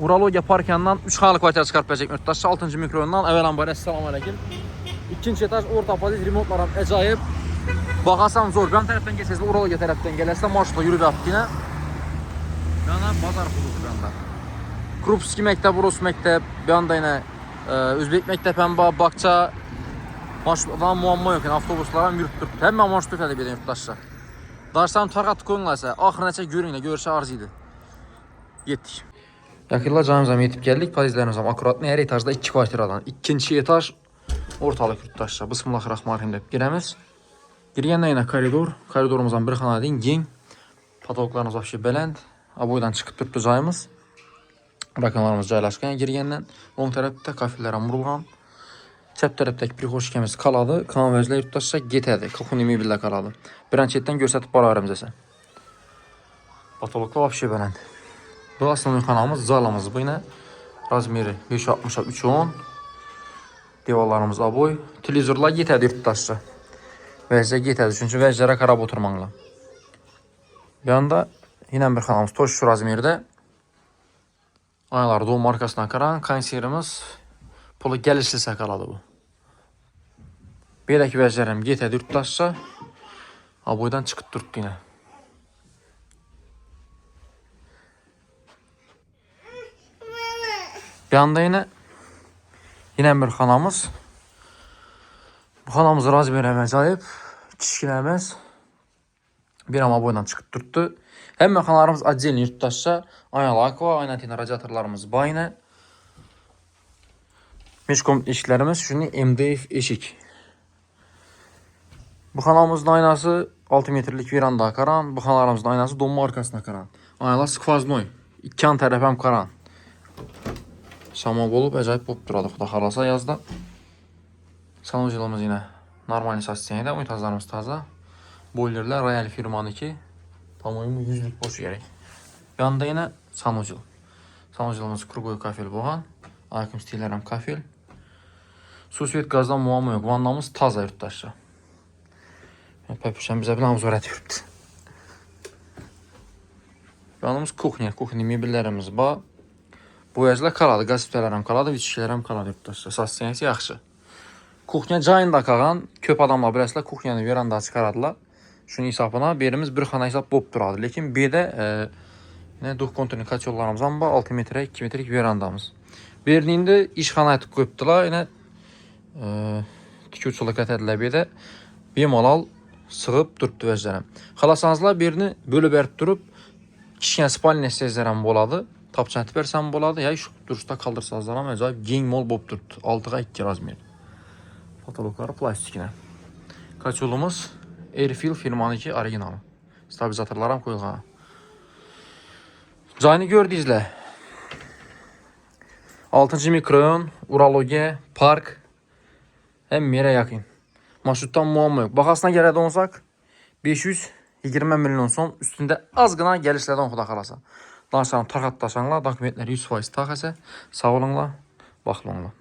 Urologiya park yanından 3 xanalı kvartira çıxarıb verəcək yurttaşlar. 6-cı mikrorayondan əvvələn barə assalamu alaykum. 2-ci etaj orta poziz remontlarım əcayib. Baxasan zor. Ben tərəfdən geçsəz, urologiya tərəfdən gələrsə marşrutla yürüb yapdı yine. Yana bazar xurucu bende. Krupski məktəb, Rus məktəb, bir anda yine Özbek məktəbən Bakça marşrutlardan muamma yok. Yani avtobuslara yürüb durdu. Həmmə marşrut tədib edən yurttaşlar. Daşsan tarqat koyunlarsa, axırına çək görünlə, görüşə arz idi. Yetdik. Yakınlar canımıza yetib gəldik. Pozizlərimiz akuratlı. Hər etajda 2 kvartiradan. 2-ci etaj ortalıq yurttaşlar. Bismillahirrahmanirrahim deyib girəmiz. Girgəndə yine koridor. Koridorumuzdan bir xana deyin. Gen. Patologlarımız vəbşi belənd. Aboydan çıxıb durdu cayımız. Rakanlarımız caylaşqan girgəndən. On tərəfdə kafellərə murulğan. Çəp tərəfdəki prixoşkəmiz qaladı. Kan vəzlə yurttaşlar getədi. 40-20 billə qaladı. Brançetdən göstərib bararım zəsə. Patologlar vəbşi belənd. Bu aslında xanamız, zalamız bu yine. Razmeri 560'a 310. Devallarımız aboy. Televizorlar getədi yurttaşlar. Vəzcə getədi. Çünki vəzcərə qarab oturmanla. Bir anda yine bir xanamız toş razmerdə. Aylar doğum markasına qaran. Konserimiz pulu gəlişli səqaladı bu. Belki vəzcərəm getədi yurttaşlar. Aboydan çıxıb durdu yine. Bir anda yine bir xanamız. Bu xanamız razmerəm əcayib. Kişkiləməz. Bir ama boydan çıxıb durdu. Həmmə xanalarımız acil yurttaşlar. Aynalı aqua, aynatina radiatorlarımız bayna. Meşkom eşiklərimiz şunu MDF eşik. Bu xanamızın aynası 6 metrlik veranda qaran. Bu xanalarımızın aynası donma arkasına qaran. Aynalar skvaznoy. İki yan tərəfəm qaran. Şamol olub, əcayib bob duradı. Xuda xaralasa yazda. Sanucilimiz yine normal satsiyonda. Unitazlarımız taza. Boilerlər Royal firmanı ki. Tamamı 100'lük boş gerek. Yanında yine sanucil. Sanucilimiz krugoy kafel boğan. Aykım stillərəm kafel. Su svet gazdan muamma yok. Vannamız taza yurttaşlar. Pəpüşən bizə bilan zor ətiyurdu. Yanımız kuxnya. Kuxnya mebellərimiz var. Bu vəzlə qaladı, qaziflələrəm qaladı, vitişkilərəm qaladı yurttaşlar. Satsiyonisi yaxşı. Kuxnya cayında qalan, köp adamla biləslə kuxnyanı veranda çıxaradılar. Şunun hesabına birimiz bir xana hesab bob duradı. Lakin bir də duh kontürlü kaçyollarımızdan var, 6 metre, 2 metrelik verandamız. Birliğində işxana ətib qoyubdular. Yine 2-3 yılı qətədilər bir də bir malal sığıb durdu vəzlərəm. Xalasanızlar birini bölüb ərib durub, kişiyə spalini sezlərəm boladı. Tapçan etibersen boladı ya iş duruşta kaldırsanız ama acayip gen mol bob durdu. 6'a 2 razmer. Patologları plastikine. Kaç yolumuz? Airfield firmanı ki originalı. Stabilizatorlarım koyulğan. Cayını gördüyüzlə. 6-cı mikrorayon, urologiya, park. Hem yerə yakın. Marşrutdan muamma yok. Baxasına gələdə olsaq 520 milyon son üstündə az qına gəlişlərdən xuda xalasa. Danışanım tarxatdaşanlar, dokumentləri 100% taxəsə, sağ olunla, baxılınla.